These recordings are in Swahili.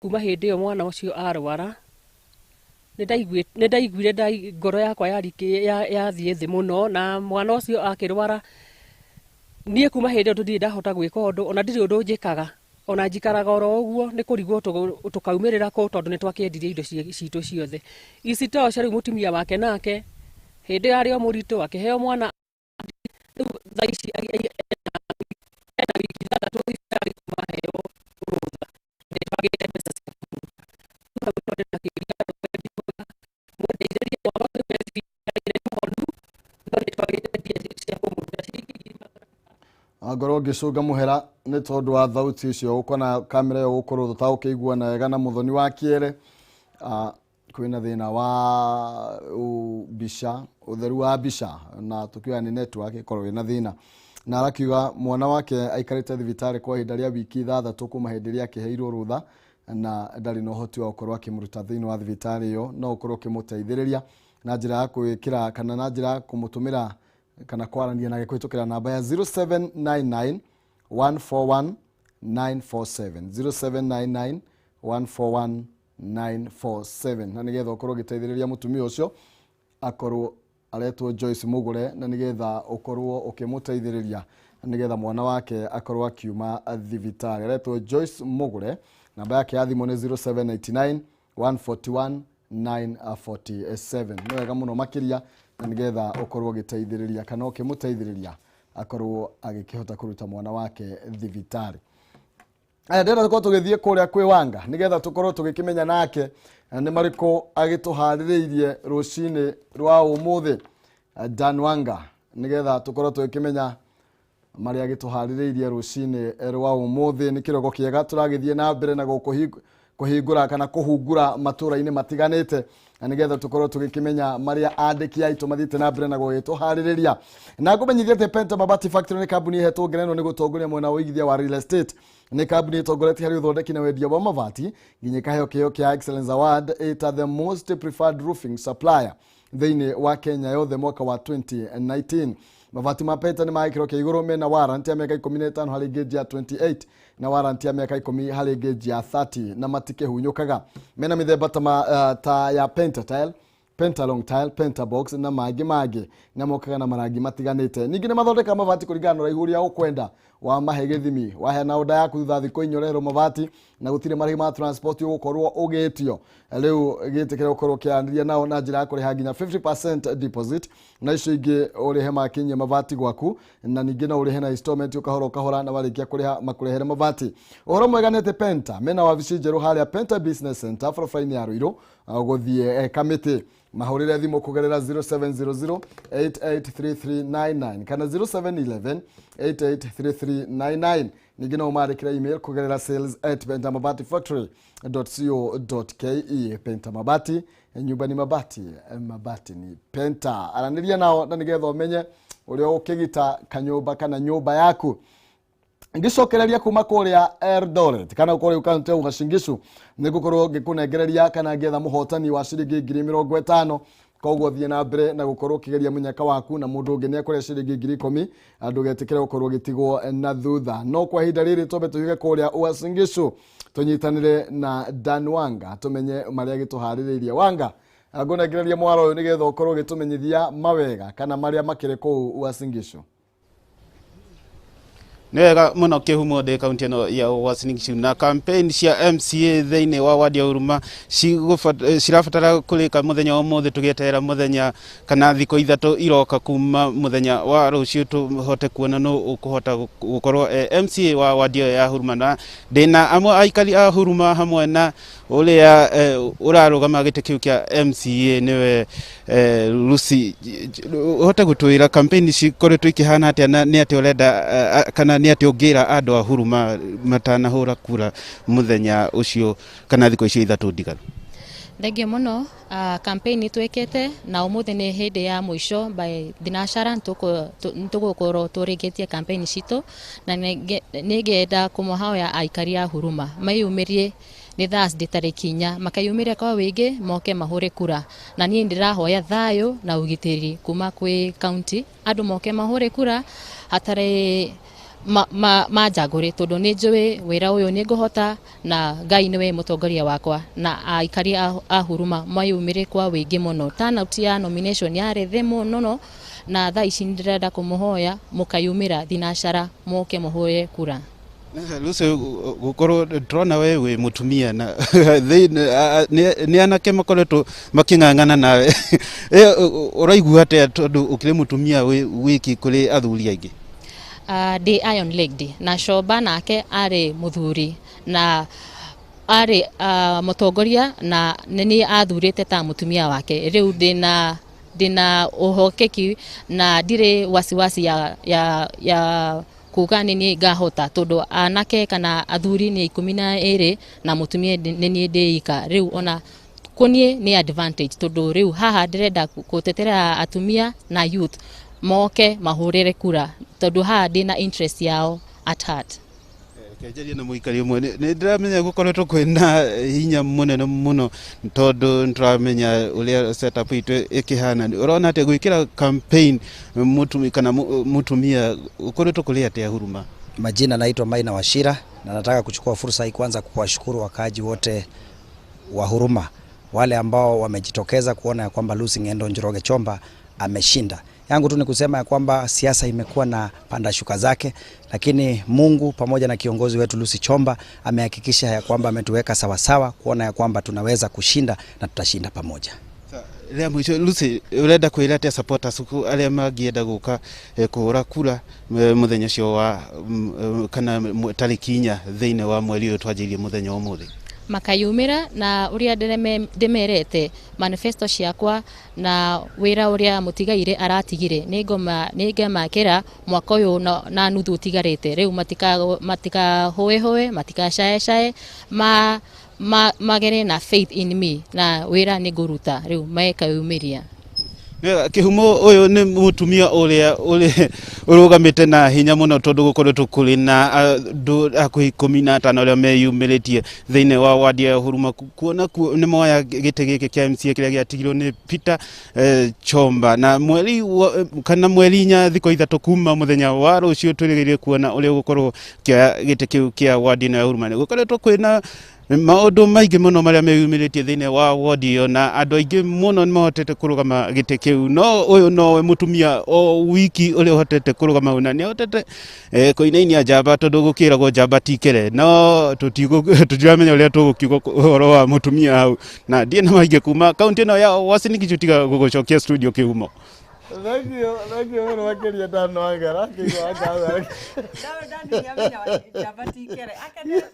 kuma hindi yo mwana ucio arwara nĩ ngoro yakwa yathie thĩ mũno na mwana ucio akĩrwara niĩ kuma hindi yo ndirĩ ndahota gwĩka ũndũ ona ndirĩ ũndũ njĩkaga ona njikaraga oro ũguo nĩ kũrigwo tũkaumĩrĩra kũ tondũ nĩ twakĩendirie indo citũ ciothe ici to cia rĩu mũtumia wake nake hindi yarĩ o mũritũ akĩheo mwana rĩu thaa ici ena wiki ithathatũ ici kumaheo rũtha nĩ twagĩte mbeca cia ngorwo ngĩcũnga mũhera nĩ tondũ wa thauti icio ũkona kamera yo gũkorwo tũtaũkĩiguana wega na mũthoni wa kĩere kwĩna thĩna wa mbica ũtheru wa mbica na tũkiuga nĩ network ĩkorwo ĩna thĩna na arakiuga mwana wake aikarĩte thibitarĩ kwa ihinda rĩa wiki ithathatũ kuma hĩndĩ ĩrĩa akĩheirwo rũtha na ndarĩ na ũhoti wa gũkorwo akĩmũruta thĩinĩ wa thibitarĩ ĩyo no ũkorwo ũkĩmũteithĩrĩria na njĩra ya gwĩkĩra kana na njĩra ya kũmũtũmĩra kana kwaranĩria na kũhĩtũkĩra namba ya 0799 141 947 0799 141 947 na nĩgetha ũkorwo ũgĩteithĩrĩria mũtumia ũcio akorwo aretwo Joyce Mugure na nĩgetha ũkorwo ũkĩmũteithĩrĩria nĩgetha mwana wake akorwo akiuma thibitarĩ aretwo Joyce Mugure namba yake ya thimũ nĩ 0789 141 947 nĩ wega mũno makĩria na nĩgetha ũkorwo ũgĩteithĩrĩria kana ũkĩmũteithĩrĩria akorwo agĩkĩhota kũruta mwana wake thibitarĩ. Ndĩrenda tũkorwo tũgĩthiĩ kũrĩa kwĩ Wanga nĩgetha tũkorwo tũgĩkĩmenya nake nĩ marĩkũ agĩtũharĩrĩirie rũcinĩ rwa ũmũthĩ Dan Wanga nĩgetha tũkorwo tũgĩkĩmenya marĩa agĩtũharĩrĩirie rũcinĩ rwa ũmũthĩ nĩ kĩroko kĩega tũragĩthiĩ na mbere na kũhingũra kana kũhungura matũra-inĩ matiganĩte na nĩgetha tũkorwo tũgĩkĩmenya marĩa andĩki aitũ mathiĩte na mbere na gũgĩtũharĩrĩria na ngũmenyithia atĩ Penta Mabati Factory nĩ kambuni ihetwo ngerenwa nĩ gũtongoria mwena wa ũigithia wa real estate nĩ kambuni ĩtongoretie harĩ ũthondeki na wendia wa mabati nginya ĩkaheo kĩheo kĩa Excellence Award ĩta the most preferred roofing supplier thĩinĩ wa Kenya yothe mwaka wa 2019. Mabati ma Penta nĩ ma gĩkĩro kĩa igũrũ mena warranty ya mĩaka 15 harĩ gauge ya 28 na warranty ya mĩaka 10 harĩ gauge ya 30 na matikĩhunyũkaga. Mena mĩthemba ta ya Penta Tile, Penta Long Tile, Penta Box na mangĩ na mokaga na marangi matiganĩte. Ningĩ nĩ mathondeka mabati kũringana na ũraihu ũrĩa ũkwenda wa mahe gĩthimi waheana oda yaku thutha thikũ inyorerwo mabati na gũtirĩ marĩhi ma transport ũgũkorwo ũgĩtio rĩu gĩtĩkĩra gũkorwo kĩanĩria nao na njĩra ya kũrĩha nginya 50% deposit na icio ingĩ ũrĩhe makinyia mabati gwaku na ningĩ no ũrĩhe na installment ũkahora na warĩkia kũrĩha makũrehere mabati. Ũhoro mwega nĩ atĩ Penta mena wabici njerũ harĩa Penta Business Center barabara-inĩ ya Ruiru gũthiĩ Kamĩtĩ mahũrĩre thimũ kũgerera 0700 883399 kana 0711 883399 ningĩ no ũmarĩkĩra email kũgerera sales@pentamabatifactory.co.ke. Penta Mabati, nyumba ni mabati, mabati ni Penta. Aranĩria nao na nĩgetha ũmenye ũrĩa ũkĩgita kanyũmba kana nyũmba yaku. Ngicokereria kuma kũrĩa Eldoret kana kũrĩa kaunti ya Uasin Gishu nĩgũkorwo ngĩkũnengereria kana ngetha mũhotani wa ciringi 50,000 koguo thiĩ na mbere na gũkorwo ũkĩgeria mũnyaka waku na mũndũ ũngĩ nĩ akũrĩa ciringi 10,000 andũ getikĩre gũkorwo gĩtigwo na thutha. No kwa ihinda rĩrĩ twambe tũhige kũrĩa Uasin Gishu tũnyitanĩre na Dan Wanga tũmenye marĩa gĩtũharĩrĩirie. Wanga ngũnengereria mwaro ũyũ nĩgetha ũkorwo gĩtũmenyithia mawega kana marĩa makĩrĩ kũu Uasin Gishu. Nega mũno kĩhumo ndĩ kaunti ĩno ya Uasin Gishu na campaign cia MCA thĩinĩ wa wadi ya Huruma cirabatara kũrĩka mũthenya wa ũmũthĩ tũgĩeterera mũthenya kana thikũ ithatũ iroka kuma mũthenya wa rũciũ tũhote kuona nũ ũkũhota gũkorwo MCA wa wadi ya Huruma na ndĩna amwe aikari a Huruma hamwe na ũrĩa ũrarũgama gĩtĩ kĩu kĩa MCA nĩwe Lucy ũhote gũtwĩra campaign cikoretwo ikĩhana atĩa na nĩ atĩ ũrenda kana nĩ atĩ ũngĩra andũ a Huruma matanahũra kura mũthenya ũcio kana thikũ icio ithatũ ndiganu. Thengio mũno campaign twĩkĩte na ũmũthĩ nĩ hĩndĩ ya mũico by thinacara tũgũkorwo tũrĩkĩtie campaign citũ na nĩngenda kũmũhoya aikari a Huruma mayumĩrie nĩ Thursday tarĩki 4 makayumĩria kwa wĩingĩ moke mahũre kura na niĩ ndĩrahoya thayũ na ũgitĩri kuma kwĩ county andũ moke mahũre kura hatarĩ manjagũre tondu nĩ njũĩ wĩra ũyũ nĩ ngũhota na Ngai nĩwe mũtongoria wakwa na aikari a Huruma mayumĩre kwa wĩingĩ mũno. Turnout ya nomination yarĩ thĩ mũno na thaa ici ndĩrenda kũmũhoya mũkayumĩra thinacara moke mũhoye kura. Lucy gukorwo turona we wi mutumia na ni anake makoretwo making'ang'ana nawe uraigua atia tondu ukire mutumia wiki kuri athuri aingi? Ndi iron legged na Shoba nake ari muthuri na ari mutongoria na ni athurite ta mutumia wake. Riu ndina uhokeki na ndire wasiwasi ya kuga nini ngahota tondu anake kana athuri ni 12 na mutumia ni ndeika. Riu ona kunie ni advantage tondu riu haha ndirenda gutetera atumia na youth moke mahurire kura tondu haha ndina interest yao at heart. Kejeria na muikari umwe ni ndiramenya gukoretwo kwina hinya munene muno tondu ndiramenya uria setup itu ikihana. Urona ati gwikira campaign mutumia ukoretwo kuria ati Huruma? Majina naitwa Maina Washira na nataka kuchukua fursa hii kwanza kuwashukuru wakaaji wote wa Huruma wale ambao wamejitokeza kuona ya kwamba Lucy Ng'endo Njoroge Chomba ameshinda. Yangu tu ni kusema ya kwamba siasa imekuwa na panda shuka zake, lakini Mungu pamoja na kiongozi wetu Lucy Chomba amehakikisha ya kwamba ametuweka sawa sawa kuona ya kwamba tunaweza kushinda na tutashinda pamoja. Ria mwisho Lucy urenda kwira atia supporters aria magienda guka kuhura kura muthenya cio wa kana tariki 4 thiine wa mweri uyu twanjirie muthenya umuthi? Makayumira na uria ndemerete manifesto ciakwa na wira uria mutigaire aratigire ningemakira mwaka uyu na nuthu utigarite. Riu matika hoe matikashae magere na faith in me na wira ni nguruta. Riu makayumiria. Kihumo uyu ni mutumia uria urugamite na hinya muno tondu gukoretwo kuri na andu akuhi 15 aria meyumiritie thiine wa wadi ya Huruma kuona ni moya gite giki kia MCA kiria giatigirwo ni Peter Chomba na mweri 4 thiko 3 kuma muthenya wa rucio twirigirie kuona uria gukorwo kia gite kiu kia wadi ya Huruma. Gukoretwo kwina maundu maingi muno maria meyumiritie thiine wa wadi yo na andu aingi muno ni mahotete kurugama gite kiu. No uyu no mutumia o wiki uri hotete kurugama una ni hotete kuinainia njamba tondu gukiragwo njamba tikere. No tutiramenya uria tugukiuga horo wa mutumia hau na ndie na maingi kuma kaunti no ya Uasin Gishu tiga gugucokia studio Kihumo. Thank you, wakeria dano agara kigo agara. Dani yamenya njamba tikere akanese.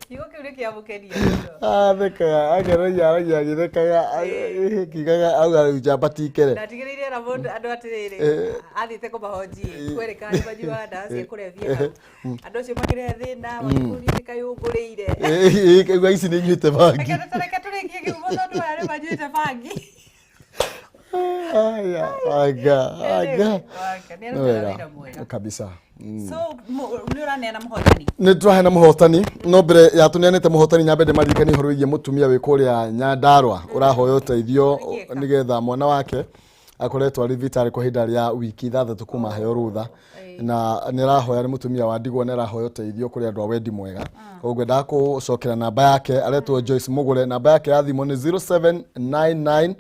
Kigo kiure kia mukeria. Theka agara ya githekaga kigaga agara njamba tikere. Ndatigiririe na mundu andu atiriri athite kumahoji kwereka ari majiwa ndaci kurevia. Andu acio makire thina wakuri nikayunguriire. Kigwa ici ni nyite bangi. Reke turikie Kihumo tondu ari manyite bangi. Aga. Kabisa. So nurane muhotani. Niturahe na muhotani no mbere ya tuneanete muhotani nyambe de marikani horo iye mutumia we kuria Nyandarua urahoyo teithio nigetha mwana wake akoretwo ari vitari kwa hinda ya wiki 3 kuma heo rutha na nirahoya ni mutumia wa Ndigwa nirahoyo teithio kuri andu a wendi mwega. Koguo ndakucokera namba yake aretwo Joyce Mugure. Namba yake ya thimu ni 0799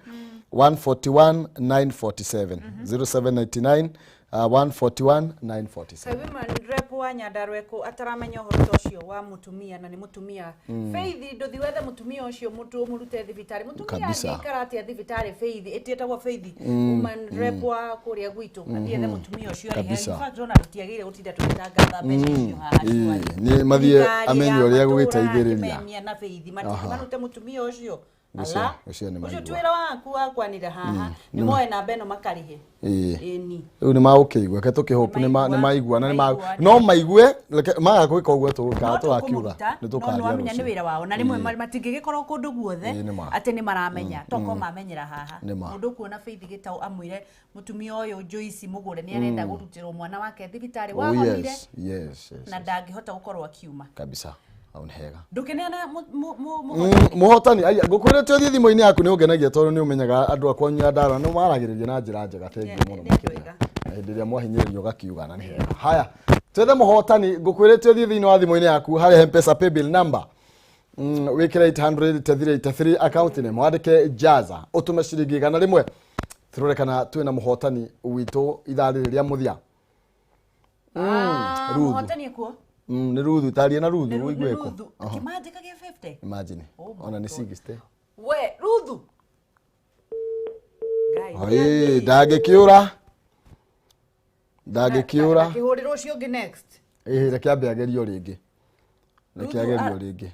141 947 0799 141 947. Kabi man rep wa Nyandarua ko ataramenya horo tocio wa mutumia na ni mutumia Faith ndothi wethe mutumia ucio mutu murute thibitari mutumia ngikarati ya thibitari Faith etietagwo Faith man rep wa kuria gwitu athiethe mutumia ucio ari he fact ona rutiagire gutinda tugitangatha mbeca icio haha ni mathie amenyo ria gugiteithiriria na Faith manute mutumia ucio. Ala, ucio ni ucio twira waku akwanira haha ni moe na beno makarihe ni u ni maukigwa ke tukihopu ni maigua na ni no maigue maga gwika uguo tuka twakiuga ni tukaria no amenya ni wira wao na rimwe matingigikorwo kundu guothe ati ni maramenya toko mamenyera haha mundu kuona Faith gitau amwire mutumia uyu Joyce Mugure ni arenda gurutirwo mwana wake thibitari wa homire na ndangihota gukorwo akiuma kabisa aunhega ndukeneana muhotani ai gukwirete thi thimo-ini yaku ni ungenagia tondu ni umenyaga andu akwa Nyandarua no maragiriria na njira njega thengi muno. Ndiria mwahinyĩrĩrio gakiuga na nĩ haya twethe mũhotani ngũkwĩrĩte ũthiĩ thĩinĩ wa thimũ-inĩ yaku harĩa M-Pesa paybill number wĩkĩre 800 account nĩ mwandĩke Jaza ũtũme ciringi 100 tũrore kana twĩna mũhotani witũ ithaa rĩrĩa mũthia mũhotani ekuo nĩ Ruthu taria na Ruthu ũigue ko akĩmanjĩka gĩa 50 imagine ona nĩ 60 we Ruthu ndangĩkĩũra akĩhũrĩrwo ũcio ũngĩ next reke ambe agerio rĩngĩ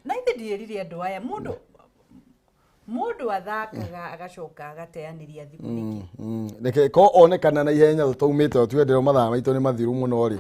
na ithe ndierire andũ aya mũndũ athakaga agacoka agateanĩria thimũ nĩkĩ reke ko onekana na ihenya tũtaumĩte twendero mathaa maitũ nĩ mathiru mũno rĩ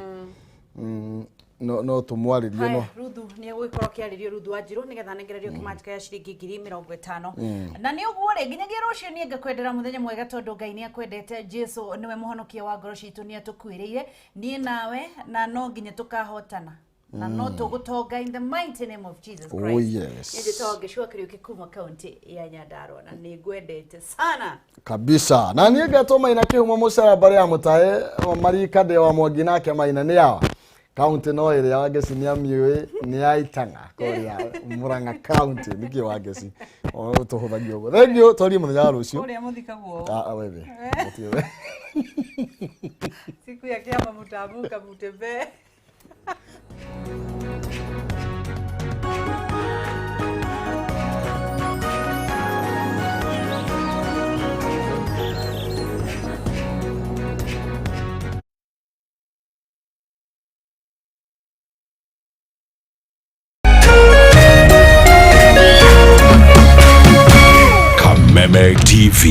no tumwarĩrie no Ruthu nĩ egũgĩkorwo kĩarĩrio Ruthu Wanjirũ nĩgetha nengererio kĩmanjĩka ya ciringi 50,000 na nĩ ũguo rĩ nginyagia rũciũ niĩ ngakwendera mũthenya mwega tondũ Ngai nĩ akwendete Jesu nĩwe mũhonokia wa ngoro citũ nĩ atũkuĩrĩire niĩ nawe na no nginya tũkahotana na no tũgũtonga in the mighty name of Jesus Christ. Oh yes. Nĩ ndĩtonge cũakĩrio kĩkuma kaunti ya Nyandarua na nĩ ngwendete sana kabisa na niĩ ngatwo Maina kĩhumo mũcara barĩ ya mũtahe marika ndĩ wa Mwangi nake Maina nĩ yawa kaunti no ĩrĩa Wangeci nĩ amiũĩ nĩ ya Itanga kũrĩa Murang'a kaunti nĩkĩo Wangeci tũhũthagia ũguo thank you twarie mũthenya wa rũciũ kũrĩa mũthikagwo wewe siku ya kiama mtaamka mtembee Kameme TV.